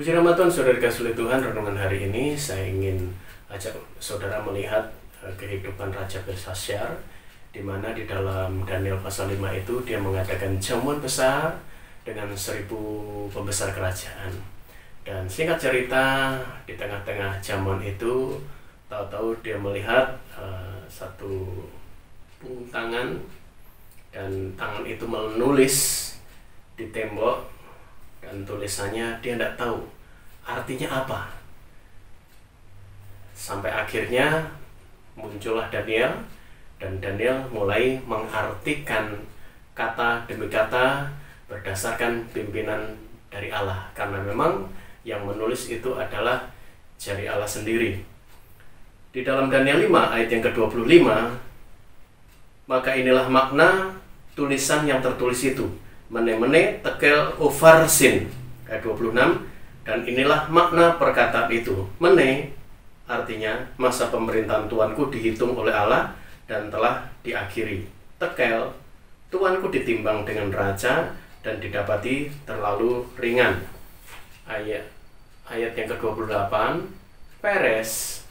Puji nama Tuhan, saudara kasih Tuhan. Renungan hari ini saya ingin ajak saudara melihat kehidupan Raja Belsasyar, di mana di dalam Daniel pasal 5 itu dia mengadakan jamuan besar dengan 1000 pembesar kerajaan. Dan singkat cerita, di tengah-tengah jamuan itu tahu-tahu dia melihat satu punggung tangan, dan tangan itu menulis di tembok, dan tulisannya dia tidak tahu artinya apa. Sampai akhirnya muncullah Daniel, dan Daniel mulai mengartikan kata demi kata berdasarkan pimpinan dari Allah, karena memang yang menulis itu adalah jari Allah sendiri. Di dalam Daniel 5 ayat yang ke-25, maka inilah makna tulisan yang tertulis itu, mene-mene tekel ufarsin, ayat 26. Dan inilah makna perkataan itu. Mene artinya masa pemerintahan Tuanku dihitung oleh Allah dan telah diakhiri. Tekel, Tuanku ditimbang dengan raja dan didapati terlalu ringan. Ayat yang ke-28, Peres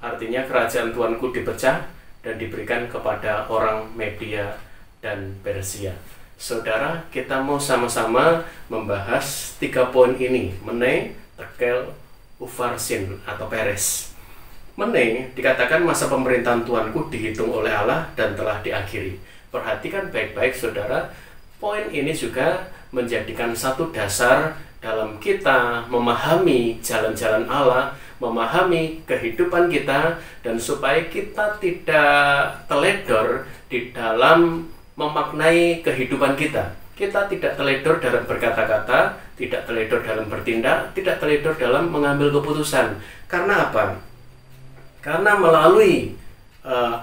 artinya kerajaan Tuanku dipecah dan diberikan kepada orang Media dan Persia. Saudara, kita mau sama-sama membahas 3 poin ini: mene, tekel, ufarsin atau Peres. Mene dikatakan masa pemerintahan Tuanku dihitung oleh Allah dan telah diakhiri. Perhatikan baik-baik saudara, poin ini juga menjadikan satu dasar dalam kita memahami jalan-jalan Allah, memahami kehidupan kita, dan supaya kita tidak teledor di dalam memaknai kehidupan kita. Kita tidak teledor dalam berkata-kata, tidak teledor dalam bertindak, tidak teledor dalam mengambil keputusan. Karena apa? Karena melalui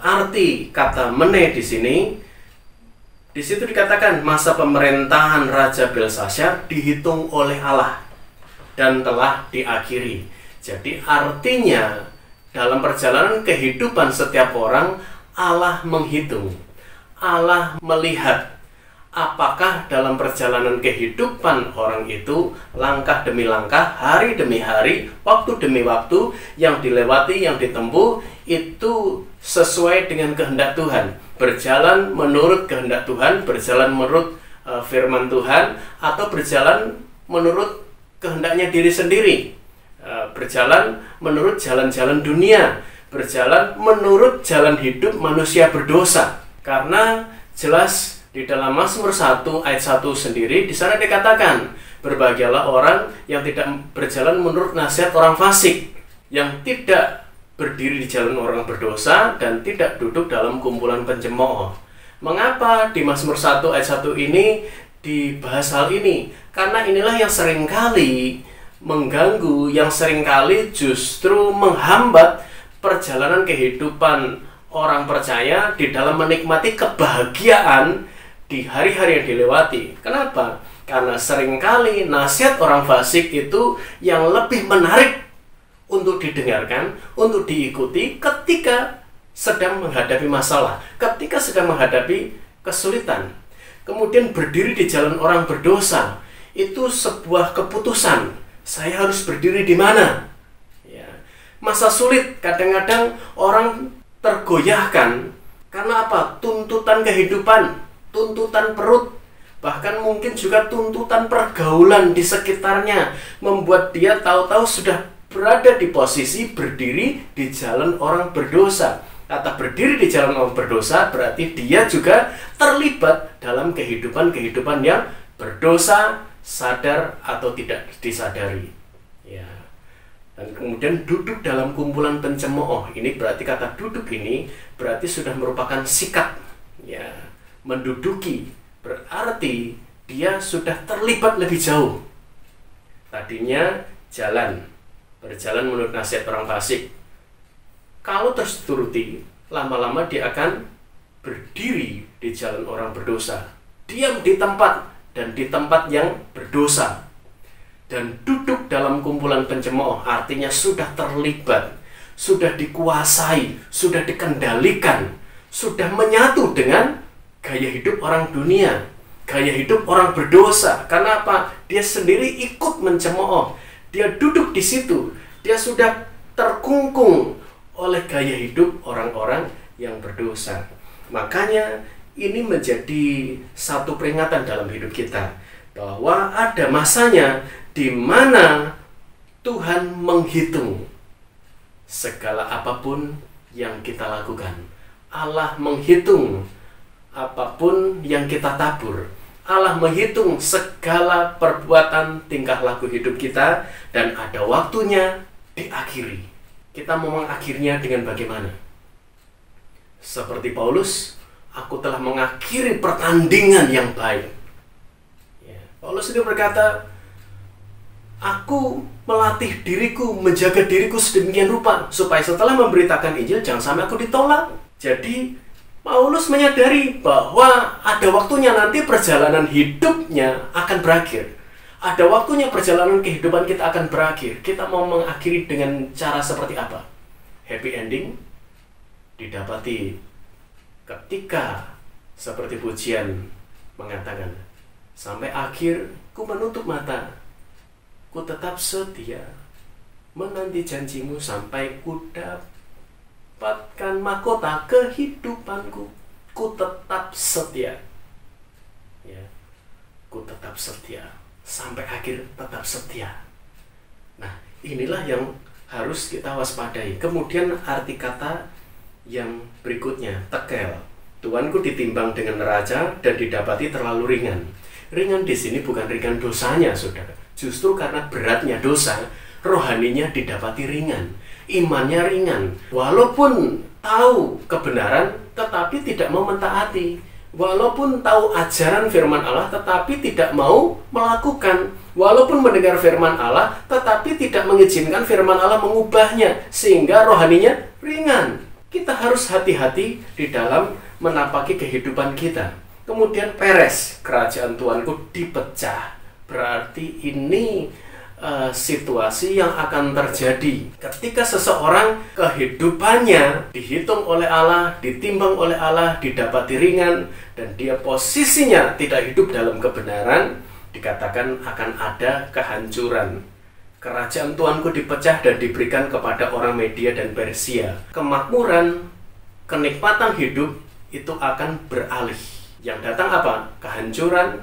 arti kata mene di sini, di situ dikatakan masa pemerintahan Raja Belsasyar dihitung oleh Allah dan telah diakhiri. Jadi artinya dalam perjalanan kehidupan setiap orang, Allah menghitung, Allah melihat apakah dalam perjalanan kehidupan orang itu, langkah demi langkah, hari demi hari, waktu demi waktu yang dilewati, yang ditempuh itu sesuai dengan kehendak Tuhan, berjalan menurut kehendak Tuhan, berjalan menurut firman Tuhan, atau berjalan menurut kehendaknya diri sendiri, berjalan menurut jalan-jalan dunia, berjalan menurut jalan hidup manusia berdosa. Karena jelas di dalam Mazmur 1 ayat 1 sendiri, di sana dikatakan, berbahagialah orang yang tidak berjalan menurut nasihat orang fasik, yang tidak berdiri di jalan orang berdosa, dan tidak duduk dalam kumpulan pencemooh. Mengapa di Mazmur 1 ayat 1 ini dibahas hal ini? Karena inilah yang seringkali mengganggu, yang seringkali justru menghambat perjalanan kehidupan orang percaya di dalam menikmati kebahagiaan di hari-hari yang dilewati. Kenapa? Karena seringkali nasihat orang fasik itu yang lebih menarik untuk didengarkan, untuk diikuti ketika sedang menghadapi masalah, ketika sedang menghadapi kesulitan. Kemudian berdiri di jalan orang berdosa itu sebuah keputusan. Saya harus berdiri di mana? Ya. Masa sulit, kadang-kadang orang tergoyahkan karena apa? Tuntutan kehidupan, tuntutan perut, bahkan mungkin juga tuntutan pergaulan di sekitarnya membuat dia tahu-tahu sudah berada di posisi berdiri di jalan orang berdosa. Kata berdiri di jalan orang berdosa berarti dia juga terlibat dalam kehidupan-kehidupan yang berdosa, sadar atau tidak disadari. Ya. Dan kemudian duduk dalam kumpulan pencemooh. Ini berarti kata duduk ini berarti sudah merupakan sikap. Ya, menduduki berarti dia sudah terlibat lebih jauh. Tadinya berjalan menurut nasihat orang fasik. Kalau terus turuti, lama-lama dia akan berdiri di jalan orang berdosa, diam di tempat, dan di tempat yang berdosa. Dan duduk dalam kumpulan pencemooh artinya sudah terlibat, sudah dikuasai, sudah dikendalikan, sudah menyatu dengan gaya hidup orang dunia, gaya hidup orang berdosa. Karena apa? Dia sendiri ikut mencemooh, Dia duduk di situ, dia sudah terkungkung oleh gaya hidup orang-orang yang berdosa. Makanya ini menjadi satu peringatan dalam hidup kita, bahwa ada masanya di mana Tuhan menghitung segala apapun yang kita lakukan. Allah menghitung apapun yang kita tabur. Allah menghitung segala perbuatan tingkah laku hidup kita, dan ada waktunya diakhiri. Kita mau mengakhirinya dengan bagaimana? Seperti Paulus, aku telah mengakhiri pertandingan yang baik. Ya, Paulus itu berkata, aku melatih diriku, menjaga diriku sedemikian rupa, supaya setelah memberitakan Injil, jangan sampai aku ditolak. Jadi, Paulus menyadari bahwa ada waktunya nanti perjalanan hidupnya akan berakhir. Ada waktunya perjalanan kehidupan kita akan berakhir. Kita mau mengakhiri dengan cara seperti apa? Happy ending didapati ketika seperti pujian mengatakan, sampai akhir ku menutup mata, ku tetap setia menanti janjimu sampai ku dapatkan mahkota kehidupanku. Ku tetap setia. Ya, ku tetap setia sampai akhir, tetap setia. Nah, inilah yang harus kita waspadai. Kemudian arti kata yang berikutnya, tekel. Tuanku ditimbang dengan neraca dan didapati terlalu ringan. Ringan di sini bukan ringan dosanya, saudara. Justru karena beratnya dosa, rohaninya didapati ringan. Imannya ringan, walaupun tahu kebenaran tetapi tidak mau mentaati, walaupun tahu ajaran firman Allah tetapi tidak mau melakukan, walaupun mendengar firman Allah tetapi tidak mengizinkan firman Allah mengubahnya, sehingga rohaninya ringan. Kita harus hati-hati di dalam menapaki kehidupan kita. Kemudian peres, kerajaan Tuanku dipecah. Berarti ini situasi yang akan terjadi ketika seseorang kehidupannya dihitung oleh Allah, ditimbang oleh Allah, didapati ringan, dan dia posisinya tidak hidup dalam kebenaran, dikatakan akan ada kehancuran. Kerajaan Tuanku dipecah dan diberikan kepada orang Media dan Persia. Kemakmuran, kenikmatan hidup itu akan beralih. Yang datang apa? Kehancuran,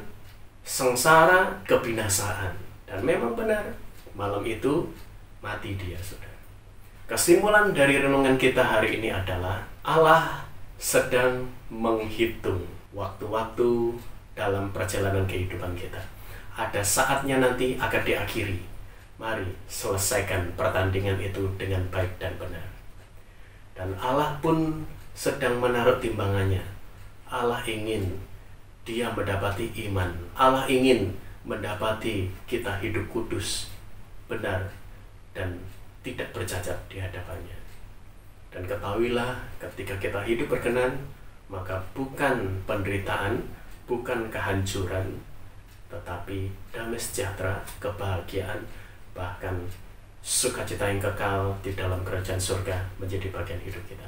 sengsara, kebinasaan. Dan memang benar, malam itu mati dia, saudara. Kesimpulan dari renungan kita hari ini adalah Allah sedang menghitung waktu-waktu dalam perjalanan kehidupan kita. Ada saatnya nanti akan diakhiri. Mari selesaikan pertandingan itu dengan baik dan benar. Dan Allah pun sedang menaruh timbangannya. Allah ingin dia mendapati iman. Allah ingin mendapati kita hidup kudus, benar, dan tidak bercacat di hadapannya. Dan ketahuilah, ketika kita hidup berkenan, maka bukan penderitaan, bukan kehancuran, tetapi damai sejahtera, kebahagiaan, bahkan sukacita yang kekal di dalam kerajaan surga menjadi bagian hidup kita.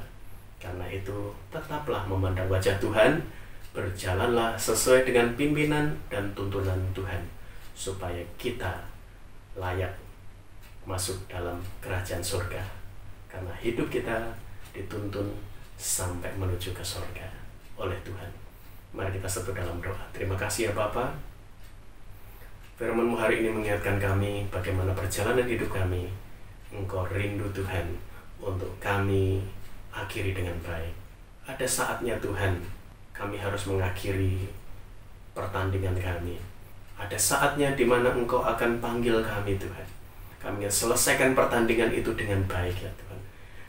Karena itu, tetaplah memandang wajah Tuhan, berjalanlah sesuai dengan pimpinan dan tuntunan Tuhan, supaya kita layak masuk dalam kerajaan surga. Karena hidup kita dituntun sampai menuju ke surga oleh Tuhan. Mari kita sebut dalam doa. Terima kasih ya Bapa. Firman-Mu hari ini mengingatkan kami bagaimana perjalanan hidup kami. Engkau rindu Tuhan untuk kami akhiri dengan baik. Ada saatnya Tuhan, kami harus mengakhiri pertandingan kami. Ada saatnya di mana Engkau akan panggil kami, Tuhan. Kami ingin selesaikan pertandingan itu dengan baik, ya Tuhan.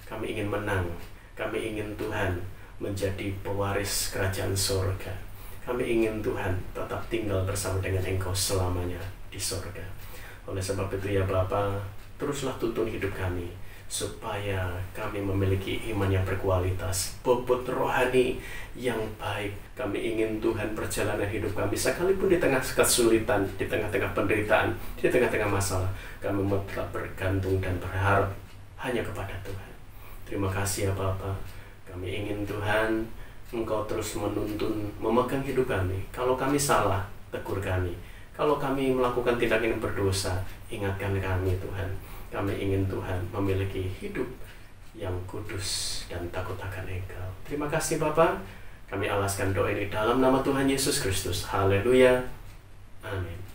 Kami ingin menang. Kami ingin Tuhan menjadi pewaris kerajaan surga. Kami ingin Tuhan tetap tinggal bersama dengan Engkau selamanya di surga. Oleh sebab itu ya Bapa, teruslah tuntun hidup kami, supaya kami memiliki iman yang berkualitas, bobot rohani yang baik. Kami ingin Tuhan perjalanan hidup kami, sekalipun di tengah kesulitan, di tengah-tengah penderitaan, di tengah-tengah masalah, kami tetap bergantung dan berharap hanya kepada Tuhan. Terima kasih ya Bapa. Kami ingin Tuhan, Engkau terus menuntun, memegang hidup kami. Kalau kami salah, tegur kami. Kalau kami melakukan tindakan yang berdosa, ingatkan kami Tuhan. Kami ingin Tuhan memiliki hidup yang kudus dan takut akan Engkau. Terima kasih Bapa. Kami alaskan doa ini dalam nama Tuhan Yesus Kristus. Haleluya. Amin.